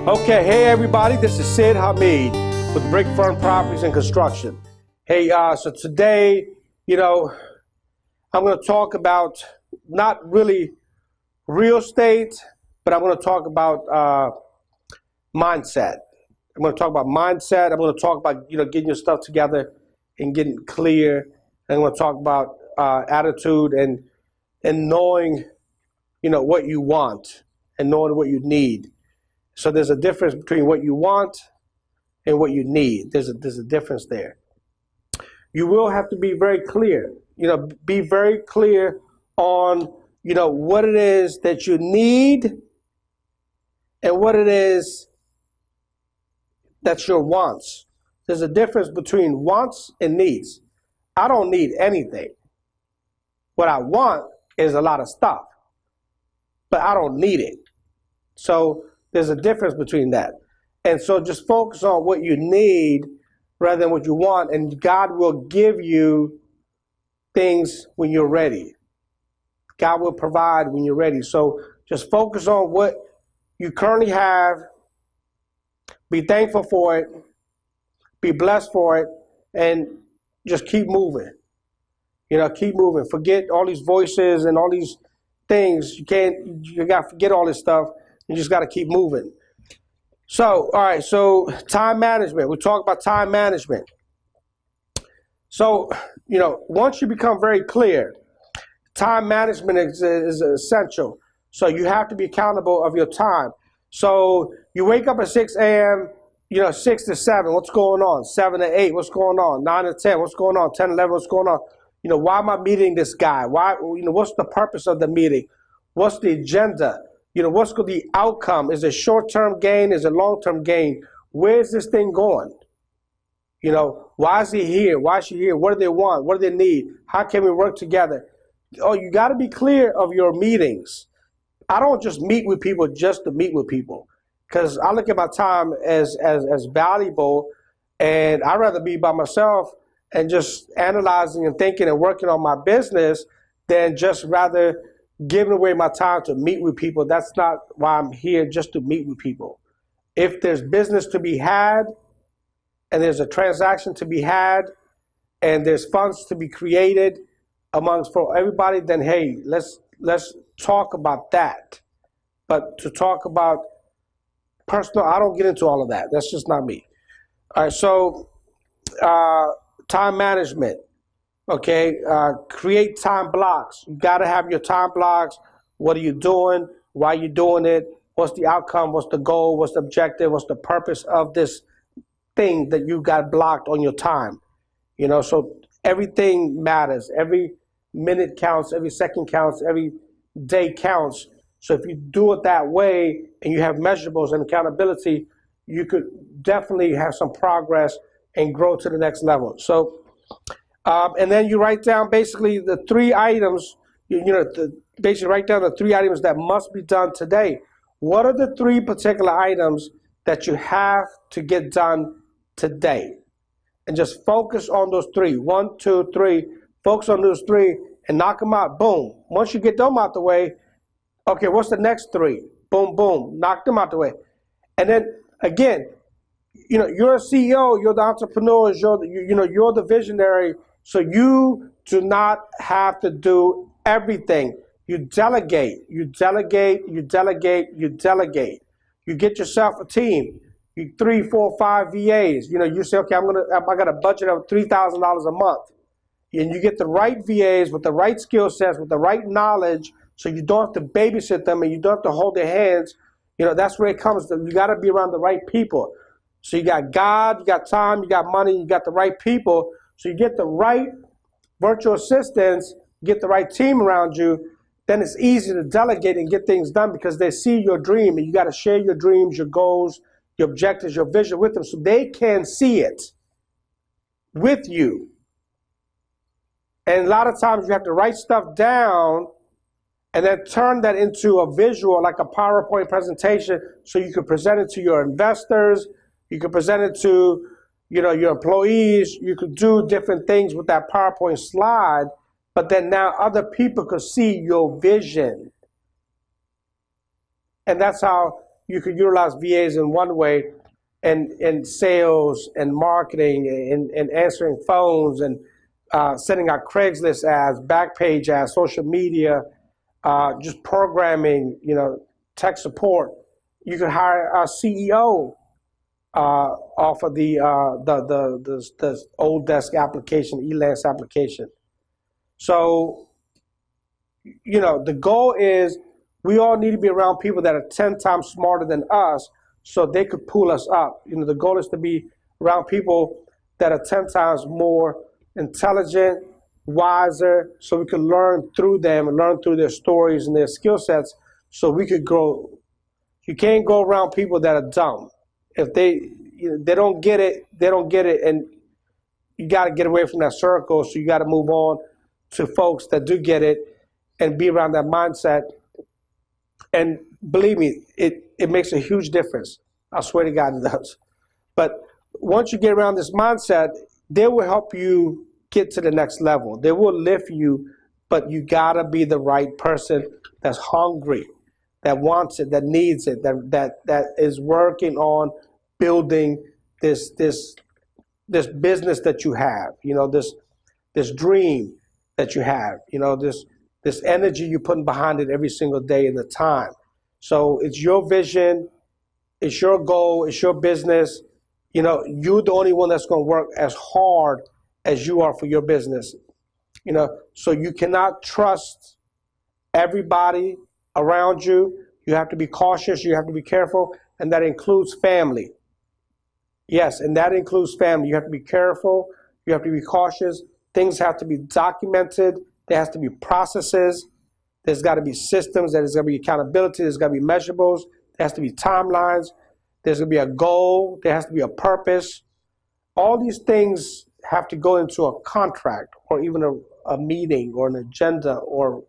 Okay, hey everybody, this is Sid Hamid with Brick Firm Properties and Construction. Hey, so today, I'm going to talk about not really real estate, but I'm going to talk about mindset. I'm going to talk about mindset. I'm going to talk about, getting your stuff together and getting clear. I'm going to talk about attitude and knowing, what you want and knowing what you need. So there's a difference between what you want and what you need. There's a difference there. You will have to be very clear. Be very clear on, what it is that you need and what it is that's your wants. There's a difference between wants and needs. I don't need anything. What I want is a lot of stuff, but I don't need it. So there's a difference between that. And so just focus on what you need rather than what you want, and God will give you things when you're ready. God will provide when you're ready. So just focus on what you currently have. Be thankful for it. Be blessed for it. And just keep moving. Keep moving. Forget all these voices and all these things. You got to forget all this stuff. You just got to keep moving. So, all right, so time management. We talk about time management. So, once you become very clear, time management is essential. So you have to be accountable of your time. So you wake up at 6 a.m., 6 to 7, what's going on? 7 to 8, what's going on? 9 to 10, what's going on? 10 to 11, what's going on? Why am I meeting this guy? Why, what's the purpose of the meeting? What's the agenda? What's the outcome? Is it short-term gain? Is it long-term gain? Where's this thing going? Why is he here? Why is she here? What do they want? What do they need? How can we work together? Oh, you got to be clear of your meetings. I don't just meet with people just to meet with people, because I look at my time as valuable, and I'd rather be by myself and just analyzing and thinking and working on my business than just rather giving away my time to meet with people. That's not why I'm here, just to meet with people. If there's business to be had, and there's a transaction to be had, and there's funds to be created for everybody, then hey, let's talk about that. But to talk about personal, I don't get into all of that. That's just not me. All right, so time management. Okay, create time blocks. You got to have your time blocks. What are you doing? Why are you doing it? What's the outcome? What's the goal? What's the objective? What's the purpose of this thing that you got blocked on your time? So everything matters. Every minute counts. Every second counts. Every day counts. So if you do it that way and you have measurables and accountability, you could definitely have some progress and grow to the next level. So. And then you write down basically the 3 items, basically write down the 3 items that must be done today. What are the 3 particular items that you have to get done today? And just focus on those 3. 1, 2, 3. Focus on those 3 and knock them out. Boom. Once you get them out the way, okay, what's the next 3? Boom, boom. Knock them out the way. And then again, you're a CEO, you're the entrepreneur, you're the visionary. So you do not have to do everything. You delegate, you delegate, you delegate, you delegate. You get yourself a team. You 3, 4, 5 VAs. You say, okay, I got a budget of $3,000 a month. And you get the right VAs with the right skill sets, with the right knowledge, so you don't have to babysit them and you don't have to hold their hands. That's where it comes. You got to be around the right people. So you got God, you got time, you got money, you got the right people. So you get the right virtual assistants, get the right team around you, then it's easy to delegate and get things done because they see your dream, and you got to share your dreams, your goals, your objectives, your vision with them so they can see it with you. And a lot of times you have to write stuff down and then turn that into a visual, like a PowerPoint presentation, so you can present it to your investors, you can present it to, your employees. You could do different things with that PowerPoint slide, but then now other people could see your vision. And that's how you could utilize VAs in one way, and in sales and marketing and answering phones and sending out Craigslist ads, Backpage ads, social media, just programming, tech support. You could hire a CEO off of the Old Desk application, Elance application. So, the goal is we all need to be around people that are 10 times smarter than us so they could pull us up. The goal is to be around people that are 10 times more intelligent, wiser, so we can learn through them and learn through their stories and their skill sets so we could grow. You can't go around people that are dumb. If they don't get it, they don't get it, and you got to get away from that circle. So you got to move on to folks that do get it and be around that mindset. And believe me, it makes a huge difference. I swear to God it does. But once you get around this mindset, they will help you get to the next level. They will lift you, but you got to be the right person that's hungry, that wants it, that needs it, that is working on building this business that you have, this dream that you have, this energy you're putting behind it every single day in the time. So it's your vision, it's your goal, it's your business. You're the only one that's going to work as hard as you are for your business. So you cannot trust everybody around you. You have to be cautious, you have to be careful, and that includes family. Yes, and that includes family. You have to be careful, you have to be cautious. Things have to be documented. There has to be processes. There's got to be systems. There's got to be accountability. There's got to be measurables. There has to be timelines. There's going to be a goal. There has to be a purpose. All these things have to go into a contract or even a meeting or an agenda or,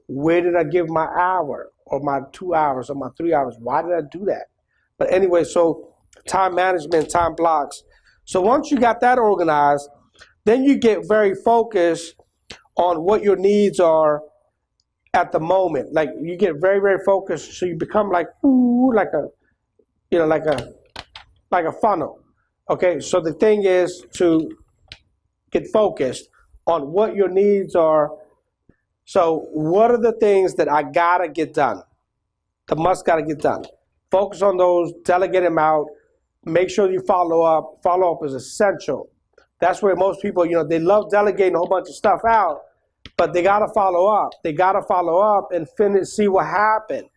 where did I give my hour or my 2 hours or my 3 hours? Why did I do that? But anyway, so time management, time blocks. So once you got that organized, then you get very focused on what your needs are at the moment. Like you get very, very focused. So you become like a funnel. Okay. So the thing is to get focused on what your needs are. So what are the things that I gotta get done? The must gotta get done. Focus on those, delegate them out, make sure you follow up. Follow up is essential. That's where most people, they love delegating a whole bunch of stuff out, but they got to follow up. They got to follow up and see what happened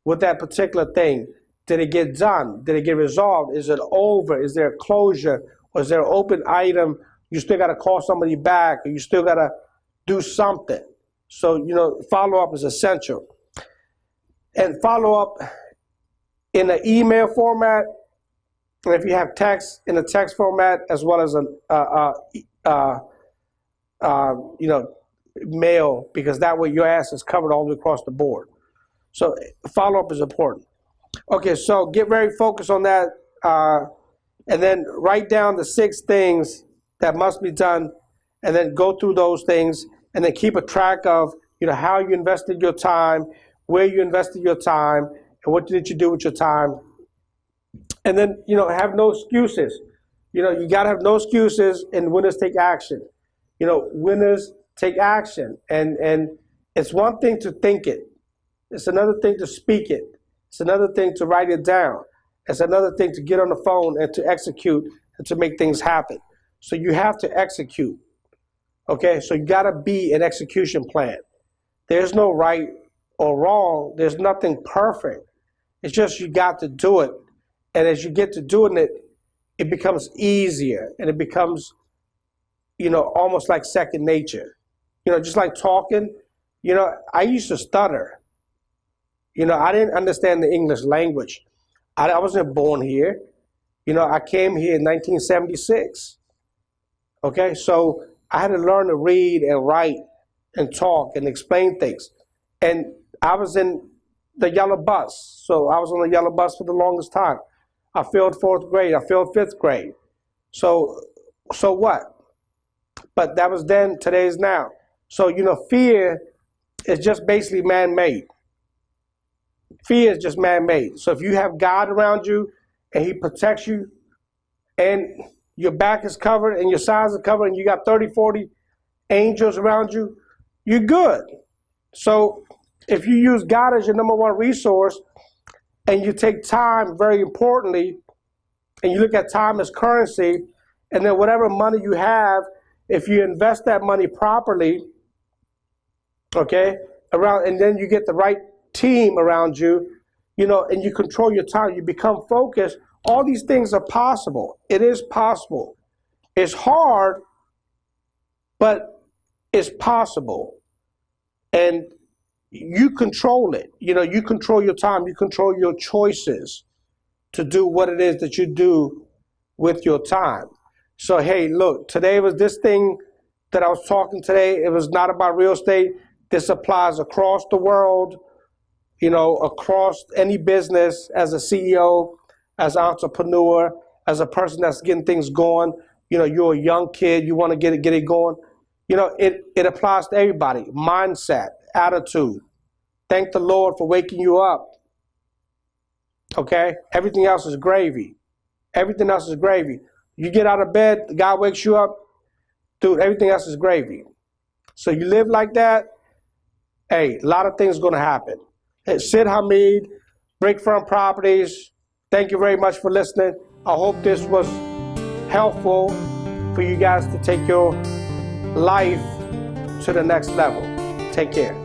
with that particular thing. Did it get done? Did it get resolved? Is it over? Is there a closure? Or is there an open item? You still got to call somebody back, or you still got to do something. So, follow up is essential. And follow up in an email format. And if you have text in a text format as well as mail, because that way your ass is covered all the way across the board. So follow-up is important. Okay, so get very focused on that, and then write down the 6 things that must be done, and then go through those things, and then keep a track of how you invested your time, where you invested your time, and what did you do with your time. And then, have no excuses. You got to have no excuses, and winners take action. Winners take action. And it's one thing to think it. It's another thing to speak it. It's another thing to write it down. It's another thing to get on the phone and to execute and to make things happen. So you have to execute. Okay, so you got to be an execution plan. There's no right or wrong. There's nothing perfect. It's just you got to do it. And as you get to doing it, it becomes easier and it becomes, almost like second nature. Just like talking, I used to stutter. I didn't understand the English language. I wasn't born here. I came here in 1976. Okay, so I had to learn to read and write and talk and explain things. And I was in the yellow bus. So I was on the yellow bus for the longest time. I failed fourth grade. I failed fifth grade. So what? But that was then, today's now. So, fear is just basically man-made. Fear is just man-made. So if you have God around you and he protects you and your back is covered and your sides are covered and you got 30, 40 angels around you, you're good. So if you use God as your number one resource and you take time very importantly and you look at time as currency, and then whatever money you have, if you invest that money properly, okay, and then you get the right team around you, and you control your time, you become focused, all these things are possible. It is possible. It's hard, but it's possible. And you control it. You control your time. You control your choices to do what it is that you do with your time. So, hey, look, today was this thing that I was talking today. It was not about real estate. This applies across the world, across any business, as a CEO, as an entrepreneur, as a person that's getting things going. You're a young kid. You want to get it going. It applies to everybody. Mindset, attitude. Thank the Lord for waking you up. Okay? Everything else is gravy. Everything else is gravy. You get out of bed, God wakes you up, dude, everything else is gravy. So you live like that, hey, a lot of things are going to happen. Hey, Sid Hamid, Brick Firm Properties, thank you very much for listening. I hope this was helpful for you guys to take your life to the next level. Take care.